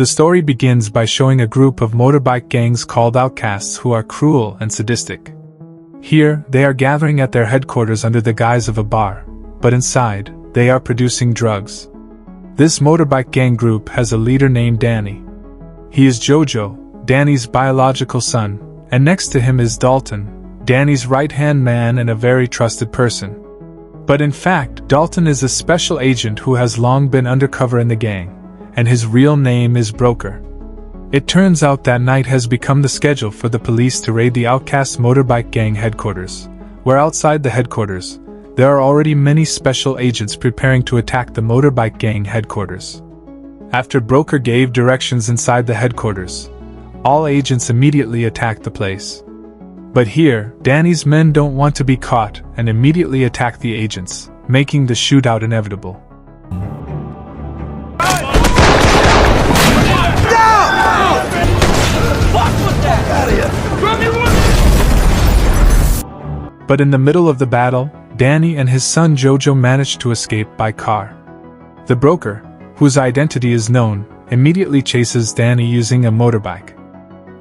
The story begins by showing a group of motorbike gangs called outcasts who are cruel and sadistic. Here, they are gathering at their headquarters under the guise of a bar, but inside, they are producing drugs. This motorbike gang group has a leader named Danny. He is Jojo, Danny's biological son, and next to him is Dalton, Danny's right-hand man and a very trusted person. But in fact, Dalton is a special agent who has long been undercover in the gang, and his real name is Broker. It turns out that night has become the schedule for the police to raid the outcast motorbike gang headquarters, where outside the headquarters, there are already many special agents preparing to attack the motorbike gang headquarters. After Broker gave directions inside the headquarters, all agents immediately attacked the place. But here, Danny's men don't want to be caught and immediately attack the agents, making the shootout inevitable. But in the middle of the battle, Danny and his son Jojo managed to escape by car. The Broker, whose identity is known, immediately chases Danny using a motorbike.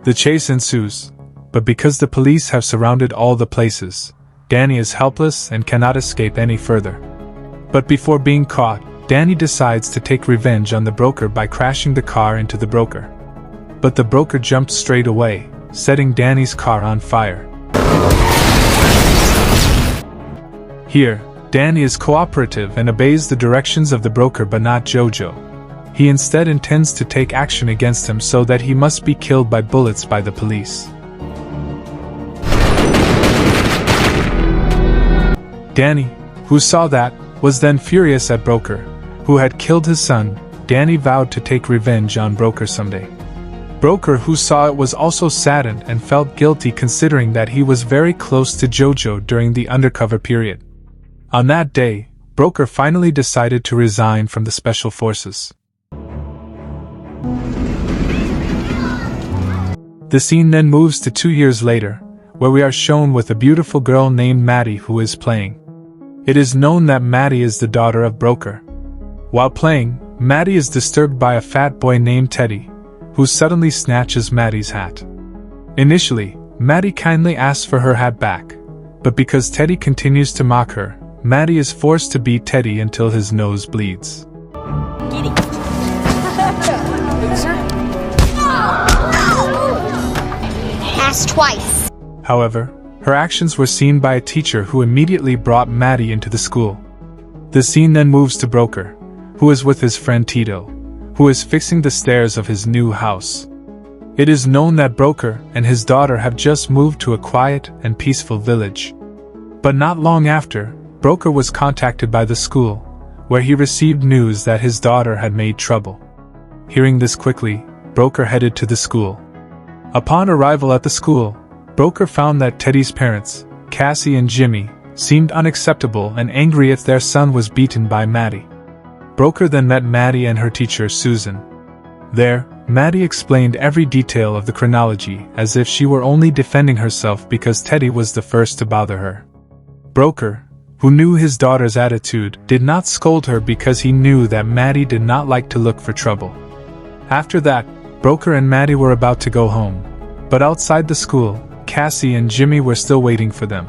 The chase ensues, but because the police have surrounded all the places, Danny is helpless and cannot escape any further. But before being caught, Danny decides to take revenge on the Broker by crashing the car into the Broker. But the Broker jumped straight away, setting Danny's car on fire. Here, Danny is cooperative and obeys the directions of the Broker but not Jojo. He instead intends to take action against him so that he must be killed by bullets by the police. Danny, who saw that, was then furious at Broker, who had killed his son. Danny vowed to take revenge on Broker someday. Broker, who saw it, was also saddened and felt guilty considering that he was very close to Jojo during the undercover period. On that day, Broker finally decided to resign from the Special Forces. The scene then moves to 2 years later, where we are shown with a beautiful girl named Maddie who is playing. It is known that Maddie is the daughter of Broker. While playing, Maddie is disturbed by a fat boy named Teddy, who suddenly snatches Maddie's hat. Initially, Maddie kindly asks for her hat back, but because Teddy continues to mock her, Maddie is forced to beat Teddy until his nose bleeds. Pass twice. However, her actions were seen by a teacher who immediately brought Maddie into the school. The scene then moves to Broker, who is with his friend Tito, who is fixing the stairs of his new house. It is known that Broker and his daughter have just moved to a quiet and peaceful village. But not long after, Broker was contacted by the school, where he received news that his daughter had made trouble. Hearing this quickly, Broker headed to the school. Upon arrival at the school, Broker found that Teddy's parents, Cassie and Jimmy, seemed unacceptable and angry if their son was beaten by Maddie. Broker then met Maddie and her teacher Susan. There, Maddie explained every detail of the chronology as if she were only defending herself because Teddy was the first to bother her. Broker, who knew his daughter's attitude, did not scold her because he knew that Maddie did not like to look for trouble. After that, Broker and Maddie were about to go home, but outside the school, Cassie and Jimmy were still waiting for them.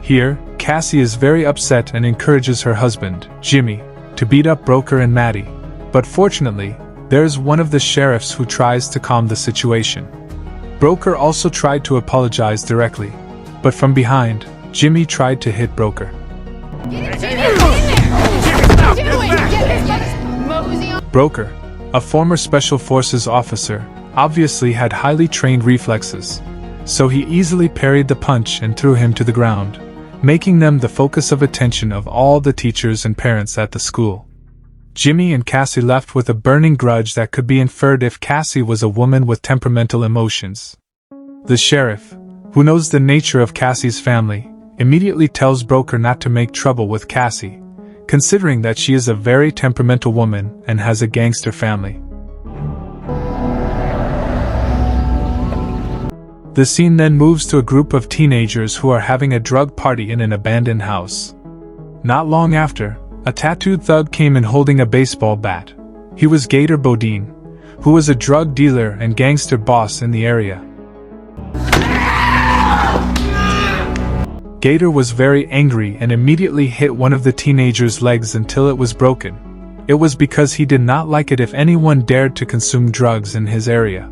Here, Cassie is very upset and encourages her husband, Jimmy, to beat up Broker and Maddie, but fortunately, there's one of the sheriffs who tries to calm the situation. Broker also tried to apologize directly, but from behind, Jimmy tried to hit Broker. Broker, a former Special Forces officer, obviously had highly trained reflexes, so he easily parried the punch and threw him to the ground, making them the focus of attention of all the teachers and parents at the school. Jimmy and Cassie left with a burning grudge that could be inferred if Cassie was a woman with temperamental emotions. The sheriff, who knows the nature of Cassie's family, immediately tells Broker not to make trouble with Cassie, considering that she is a very temperamental woman and has a gangster family. The scene then moves to a group of teenagers who are having a drug party in an abandoned house. Not long after, a tattooed thug came in holding a baseball bat. He was Gator Bodine, who was a drug dealer and gangster boss in the area. Gator was very angry and immediately hit one of the teenager's legs until it was broken. It was because he did not like it if anyone dared to consume drugs in his area.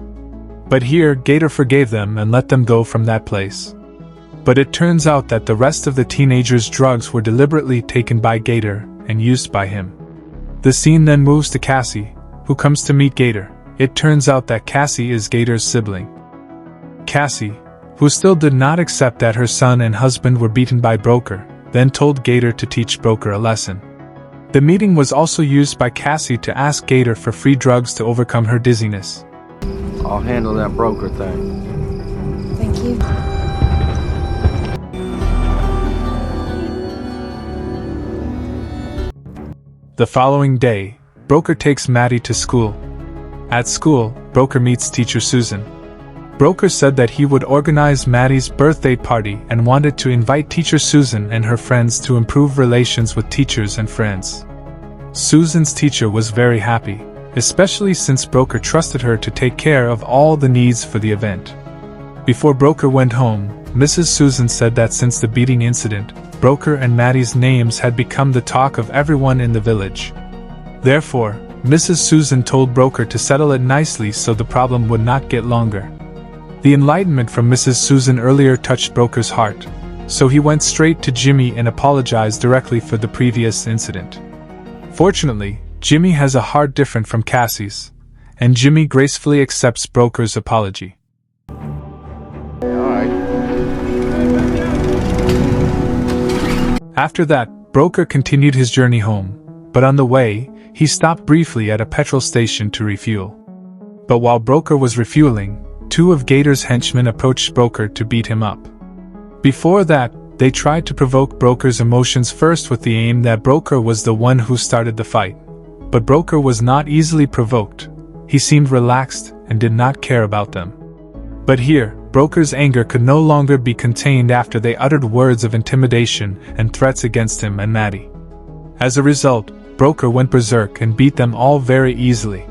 But here, Gator forgave them and let them go from that place. But it turns out that the rest of the teenager's drugs were deliberately taken by Gator and used by him. The scene then moves to Cassie, who comes to meet Gator. It turns out that Cassie is Gator's sibling. Cassie, who still did not accept that her son and husband were beaten by Broker, then told Gator to teach Broker a lesson. The meeting was also used by Cassie to ask Gator for free drugs to overcome her dizziness. I'll handle that Broker thing. Thank you. The following day, Broker takes Maddie to school. At school, Broker meets teacher Susan. Broker said that he would organize Maddie's birthday party and wanted to invite teacher Susan and her friends to improve relations with teachers and friends. Susan's teacher was very happy, especially since Broker trusted her to take care of all the needs for the event. Before Broker went home, Mrs. Susan said that since the beating incident, Broker and Maddie's names had become the talk of everyone in the village. Therefore, Mrs. Susan told Broker to settle it nicely so the problem would not get longer. The enlightenment from Mrs. Susan earlier touched Broker's heart, so he went straight to Jimmy and apologized directly for the previous incident. Fortunately, Jimmy has a heart different from Cassie's, and Jimmy gracefully accepts Broker's apology. After that, Broker continued his journey home, but on the way, he stopped briefly at a petrol station to refuel. But while Broker was refueling, two of Gator's henchmen approached Broker to beat him up. Before that, they tried to provoke Broker's emotions first with the aim that Broker was the one who started the fight. But Broker was not easily provoked. He seemed relaxed and did not care about them. But here, Broker's anger could no longer be contained after they uttered words of intimidation and threats against him and Maddie. As a result, Broker went berserk and beat them all very easily.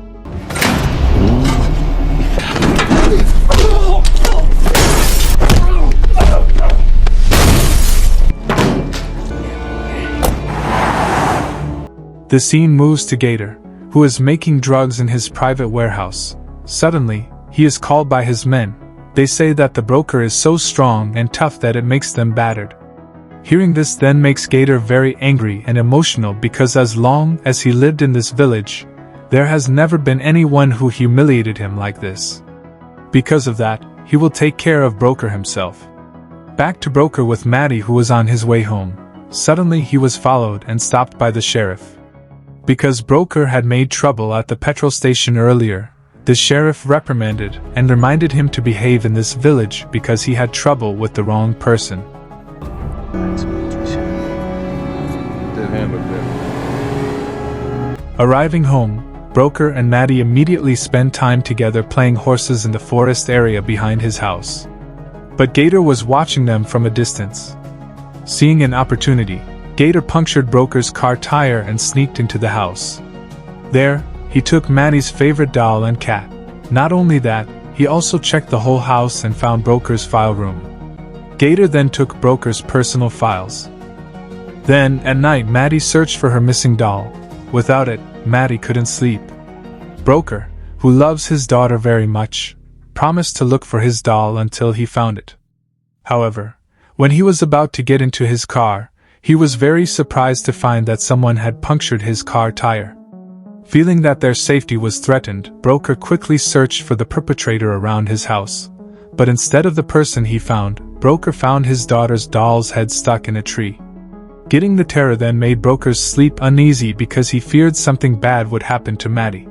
The scene moves to Gator, who is making drugs in his private warehouse. Suddenly, he is called by his men. They say that the Broker is so strong and tough that it makes them battered. Hearing this then makes Gator very angry and emotional because as long as he lived in this village, there has never been anyone who humiliated him like this. Because of that, he will take care of Broker himself. Back to Broker with Maddie, who was on his way home. Suddenly he was followed and stopped by the sheriff. Because Broker had made trouble at the petrol station earlier, the sheriff reprimanded and reminded him to behave in this village because he had trouble with the wrong person. Arriving home, Broker and Maddie immediately spend time together playing horses in the forest area behind his house. But Gator was watching them from a distance. Seeing an opportunity, Gator punctured Broker's car tire and sneaked into the house. There, he took Maddie's favorite doll and cat. Not only that, he also checked the whole house and found Broker's file room. Gator then took Broker's personal files. Then, at night, Maddie searched for her missing doll. Without it, Maddie couldn't sleep. Broker, who loves his daughter very much, promised to look for his doll until he found it. However, when he was about to get into his car, he was very surprised to find that someone had punctured his car tire. Feeling that their safety was threatened, Broker quickly searched for the perpetrator around his house. But instead of the person he found, Broker found his daughter's doll's head stuck in a tree. Getting the terror then made Broker's sleep uneasy because he feared something bad would happen to Maddie.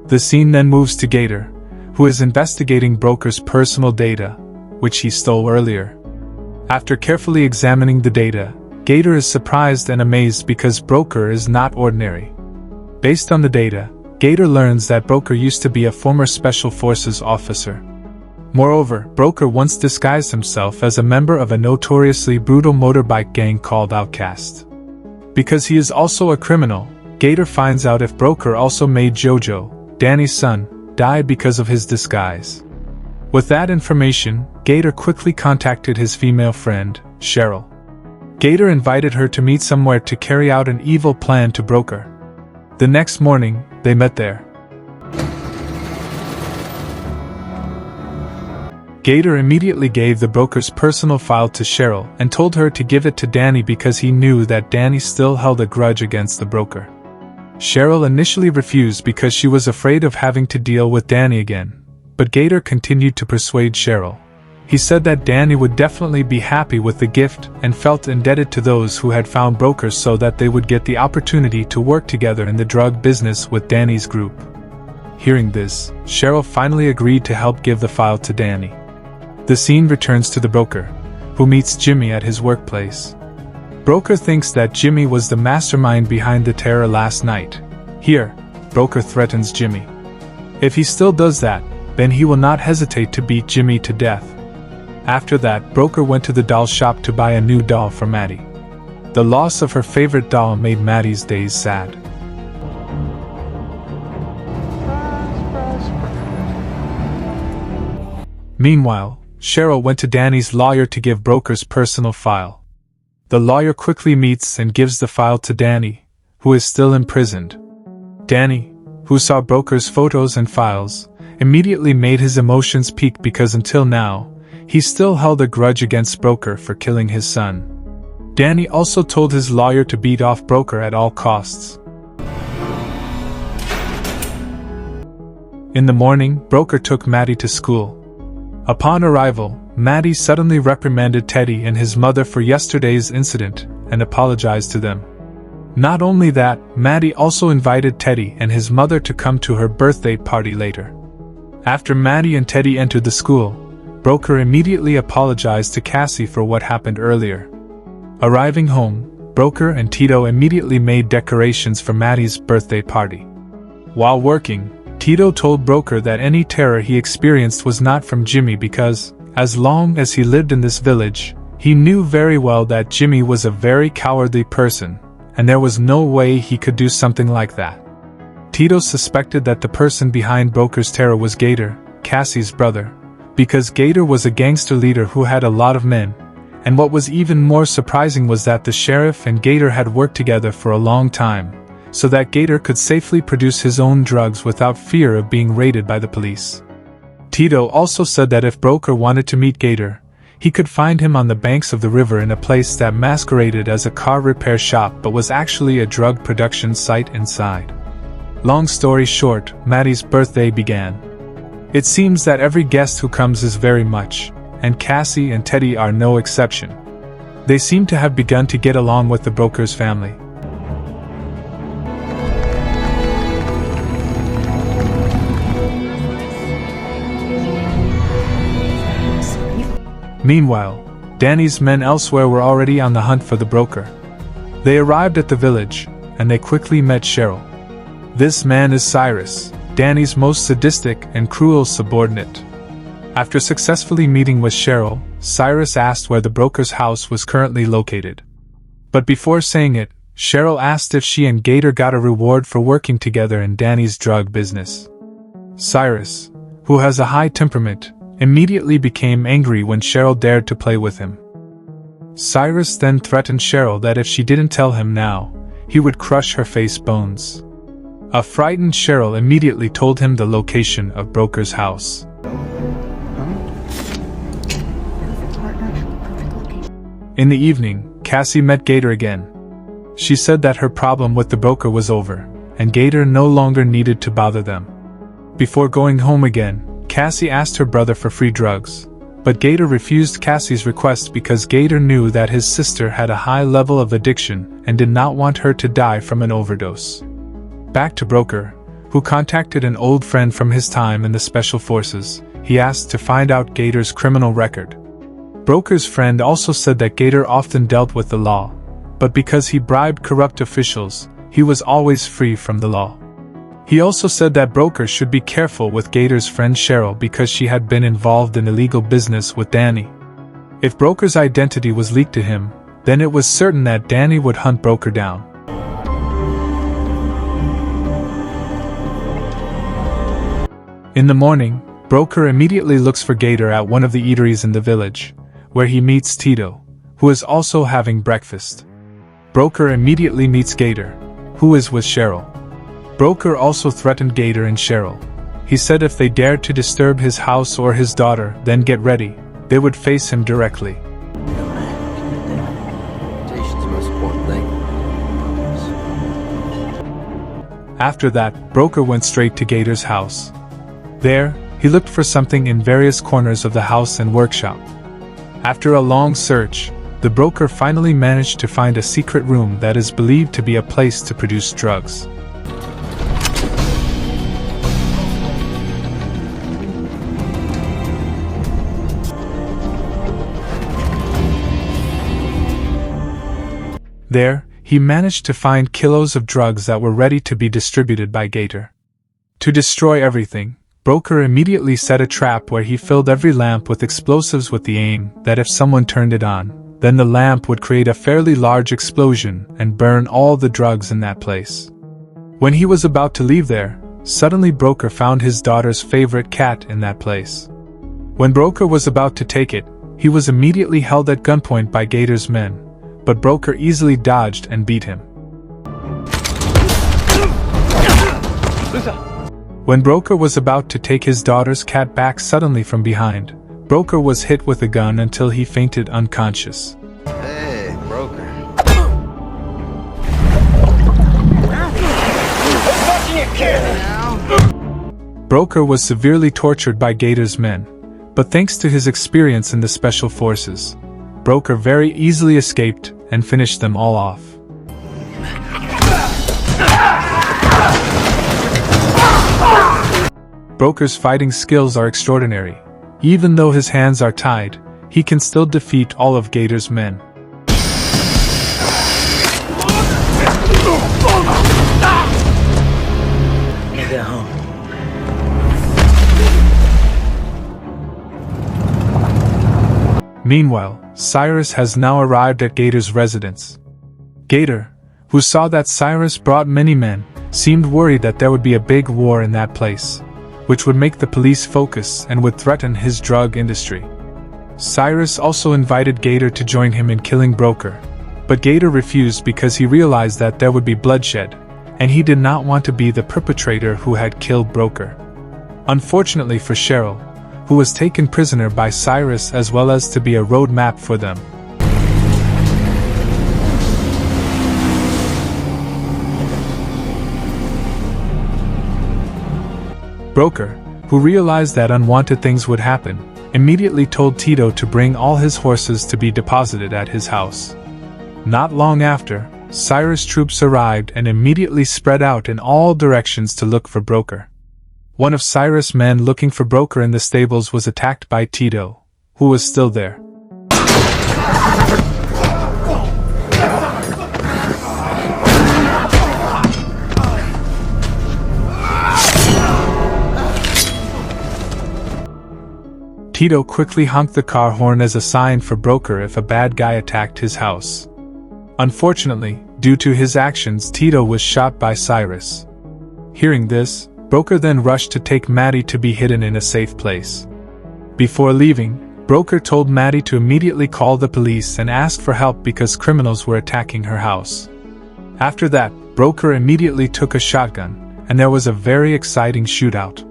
The scene then moves to Gator, who is investigating Broker's personal data, which he stole earlier. After carefully examining the data, Gator is surprised and amazed because Broker is not ordinary. Based on the data, Gator learns that Broker used to be a former Special Forces officer. Moreover, Broker once disguised himself as a member of a notoriously brutal motorbike gang called Outcast. Because he is also a criminal, Gator finds out if Broker also made Jojo, Danny's son, died because of his disguise. With that information, Gator quickly contacted his female friend, Cheryl. Gator invited her to meet somewhere to carry out an evil plan to Broker. The next morning, they met there. Gator immediately gave the broker's personal file to Cheryl and told her to give it to Danny because he knew that Danny still held a grudge against the broker. Cheryl initially refused because she was afraid of having to deal with Danny again, but Gator continued to persuade Cheryl. He said that Danny would definitely be happy with the gift and felt indebted to those who had found brokers so that they would get the opportunity to work together in the drug business with Danny's group. Hearing this, Cheryl finally agreed to help give the file to Danny. The scene returns to the broker, who meets Jimmy at his workplace. Broker thinks that Jimmy was the mastermind behind the terror last night. Here, Broker threatens Jimmy. If he still does that, then he will not hesitate to beat Jimmy to death. After that, Broker went to the doll shop to buy a new doll for Maddie. The loss of her favorite doll made Maddie's days sad. Meanwhile, Cheryl went to Danny's lawyer to give Broker's personal file. The lawyer quickly meets and gives the file to Danny, who is still imprisoned. Danny, who saw Broker's photos and files, immediately made his emotions peak because until now, he still held a grudge against Broker for killing his son. Danny also told his lawyer to beat off Broker at all costs. In the morning, Broker took Maddie to school. Upon arrival, Maddie suddenly reprimanded Teddy and his mother for yesterday's incident and apologized to them. Not only that, Maddie also invited Teddy and his mother to come to her birthday party later. After Maddie and Teddy entered the school, Broker immediately apologized to Cassie for what happened earlier. Arriving home, Broker and Tito immediately made decorations for Maddie's birthday party. While working, Tito told Broker that any terror he experienced was not from Jimmy because, as long as he lived in this village, he knew very well that Jimmy was a very cowardly person, and there was no way he could do something like that. Tito suspected that the person behind Broker's terror was Gator, Cassie's brother, because Gator was a gangster leader who had a lot of men, and what was even more surprising was that the sheriff and Gator had worked together for a long time, so that Gator could safely produce his own drugs without fear of being raided by the police. Tito also said that if Broker wanted to meet Gator, he could find him on the banks of the river in a place that masqueraded as a car repair shop but was actually a drug production site inside. Long story short, Maddie's birthday began. It seems that every guest who comes is very much, and Cassie and Teddy are no exception. They seem to have begun to get along with the Broker's family. Meanwhile, Danny's men elsewhere were already on the hunt for the Broker. They arrived at the village, and they quickly met Cheryl. This man is Cyrus, Danny's most sadistic and cruel subordinate. After successfully meeting with Cheryl, Cyrus asked where the Broker's house was currently located. But before saying it, Cheryl asked if she and Gator got a reward for working together in Danny's drug business. Cyrus, who has a high temperament, immediately became angry when Cheryl dared to play with him. Cyrus then threatened Cheryl that if she didn't tell him now, he would crush her face bones. A frightened Cheryl immediately told him the location of Broker's house. In the evening, Cassie met Gator again. She said that her problem with the Broker was over, and Gator no longer needed to bother them. Before going home again, Cassie asked her brother for free drugs, but Gator refused Cassie's request because Gator knew that his sister had a high level of addiction and did not want her to die from an overdose. Back to Broker, who contacted an old friend from his time in the Special Forces, he asked to find out Gator's criminal record. Broker's friend also said that Gator often dealt with the law, but because he bribed corrupt officials, he was always free from the law. He also said that Broker should be careful with Gator's friend Cheryl because she had been involved in illegal business with Danny. If Broker's identity was leaked to him, then it was certain that Danny would hunt Broker down. In the morning, Broker immediately looks for Gator at one of the eateries in the village, where he meets Tito, who is also having breakfast. Broker immediately meets Gator, who is with Cheryl. Broker also threatened Gator and Cheryl. He said if they dared to disturb his house or his daughter, then get ready, they would face him directly. After that, Broker went straight to Gator's house. There, he looked for something in various corners of the house and workshop. After a long search, the Broker finally managed to find a secret room that is believed to be a place to produce drugs. There, he managed to find kilos of drugs that were ready to be distributed by Gator. To destroy everything, Broker immediately set a trap where he filled every lamp with explosives with the aim that if someone turned it on, then the lamp would create a fairly large explosion and burn all the drugs in that place. When he was about to leave there, suddenly Broker found his daughter's favorite cat in that place. When Broker was about to take it, he was immediately held at gunpoint by Gator's men, but Broker easily dodged and beat him. When Broker was about to take his daughter's cat back suddenly from behind, Broker was hit with a gun until he fainted unconscious. Hey, Broker. Broker was severely tortured by Gator's men, but thanks to his experience in the special forces, Broker very easily escaped and finished them all off. Broker's fighting skills are extraordinary. Even though his hands are tied, he can still defeat all of Gator's men. Get home. Meanwhile, Cyrus has now arrived at Gator's residence. Gator, who saw that Cyrus brought many men, seemed worried that there would be a big war in that place, which would make the police focus and would threaten his drug industry. Cyrus also invited Gator to join him in killing Broker, but Gator refused because he realized that there would be bloodshed, and he did not want to be the perpetrator who had killed Broker. Unfortunately for Cheryl, who was taken prisoner by Cyrus as well as to be a roadmap for them. Broker, who realized that unwanted things would happen, immediately told Tito to bring all his horses to be deposited at his house. Not long after, Cyrus' troops arrived and immediately spread out in all directions to look for Broker. One of Cyrus' men looking for Broker in the stables was attacked by Tito, who was still there. Tito quickly honked the car horn as a sign for Broker if a bad guy attacked his house. Unfortunately, due to his actions, Tito was shot by Cyrus. Hearing this, Broker then rushed to take Maddie to be hidden in a safe place. Before leaving, Broker told Maddie to immediately call the police and ask for help because criminals were attacking her house. After that, Broker immediately took a shotgun, and there was a very exciting shootout.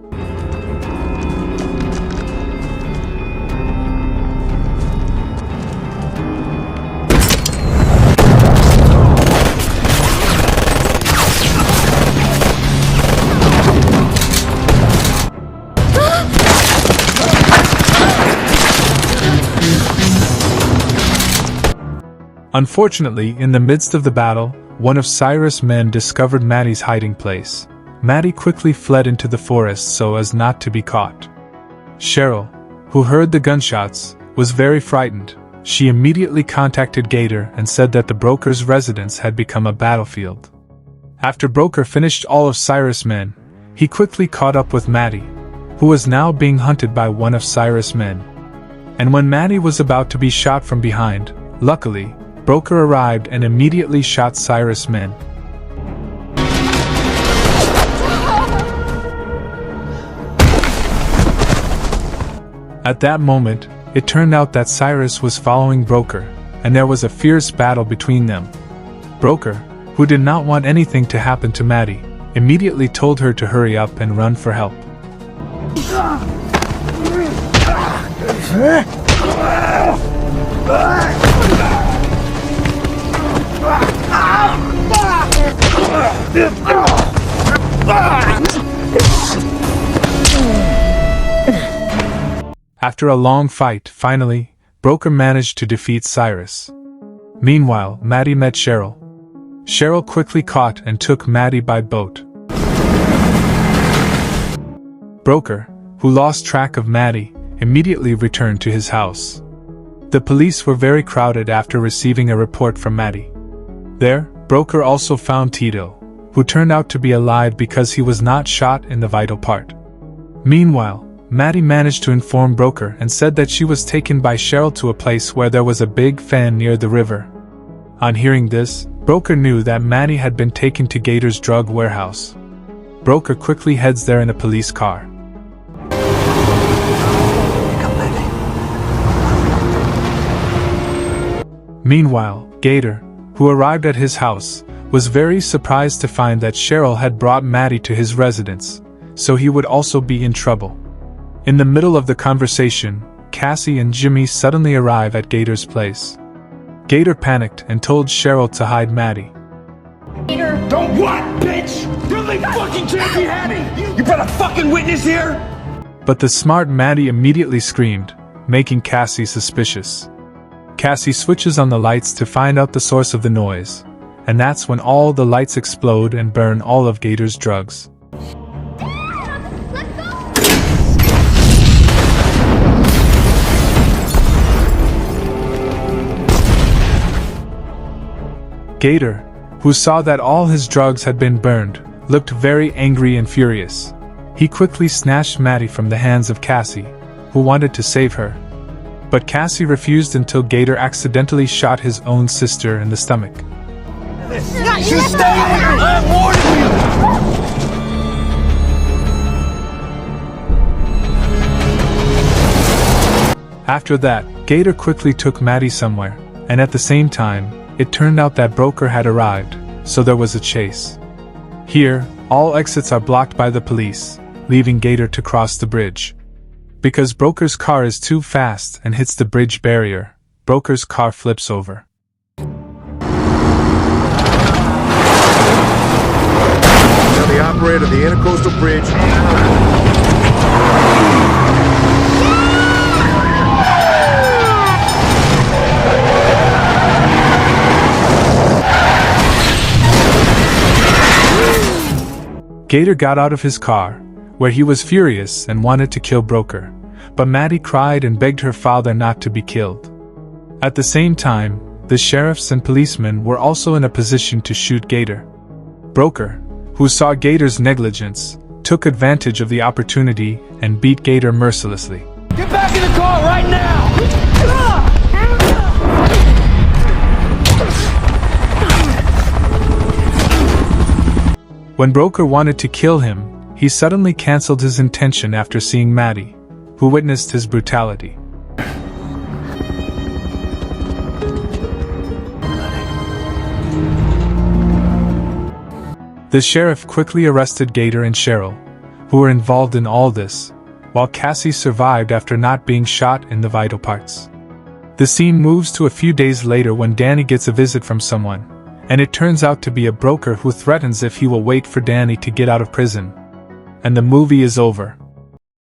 Unfortunately, in the midst of the battle, one of Cyrus' men discovered Maddie's hiding place. Maddie quickly fled into the forest so as not to be caught. Cheryl, who heard the gunshots, was very frightened. She immediately contacted Gator and said that the Broker's residence had become a battlefield. After Broker finished all of Cyrus' men, he quickly caught up with Maddie, who was now being hunted by one of Cyrus' men. And when Maddie was about to be shot from behind, luckily, Broker arrived and immediately shot Cyrus' men. At that moment, it turned out that Cyrus was following Broker, and there was a fierce battle between them. Broker, who did not want anything to happen to Maddie, immediately told her to hurry up and run for help. After a long fight, finally, Broker managed to defeat Cyrus. Meanwhile, Maddie met Cheryl. Cheryl quickly caught and took Maddie by boat. Broker, who lost track of Maddie, immediately returned to his house. The police were very crowded after receiving a report from Maddie. There, Broker also found Tito, who turned out to be alive because he was not shot in the vital part. Meanwhile, Maddie managed to inform Broker and said that she was taken by Cheryl to a place where there was a big fan near the river. On hearing this, Broker knew that Maddie had been taken to Gator's drug warehouse. Broker quickly heads there in a police car. Meanwhile, Gator, who arrived at his house, was very surprised to find that Cheryl had brought Maddie to his residence, so he would also be in trouble. In the middle of the conversation, Cassie and Jimmy suddenly arrive at Gator's place. Gator panicked and told Cheryl to hide Maddie. Gator. Don't what, bitch? Really fucking can't be having! You brought a fucking witness here? But the smart Maddie immediately screamed, making Cassie suspicious. Cassie switches on the lights to find out the source of the noise, and that's when all the lights explode and burn all of Gator's drugs. Gator, who saw that all his drugs had been burned, looked very angry and furious. He quickly snatched Maddie from the hands of Cassie, who wanted to save her. But Cassie refused until Gator accidentally shot his own sister in the stomach. You stay there! I'm warning you! After that, Gator quickly took Maddie somewhere, and at the same time, it turned out that Broker had arrived, so there was a chase. Here, all exits are blocked by the police, leaving Gator to cross the bridge. Because Broker's car is too fast and hits the bridge barrier, Broker's car flips over. Tell the operator of the Intercoastal Bridge. Gator got out of his car, where he was furious and wanted to kill Broker, but Maddie cried and begged her father not to be killed. At the same time, the sheriffs and policemen were also in a position to shoot Gator. Broker, who saw Gator's negligence, took advantage of the opportunity and beat Gator mercilessly. Get back in the car right now! When Broker wanted to kill him, he suddenly cancelled his intention after seeing Maddie, who witnessed his brutality. The sheriff quickly arrested Gator and Cheryl, who were involved in all this, while Cassie survived after not being shot in the vital parts. The scene moves to a few days later when Danny gets a visit from someone, and it turns out to be a broker who threatens if he will wait for Danny to get out of prison. And the movie is over.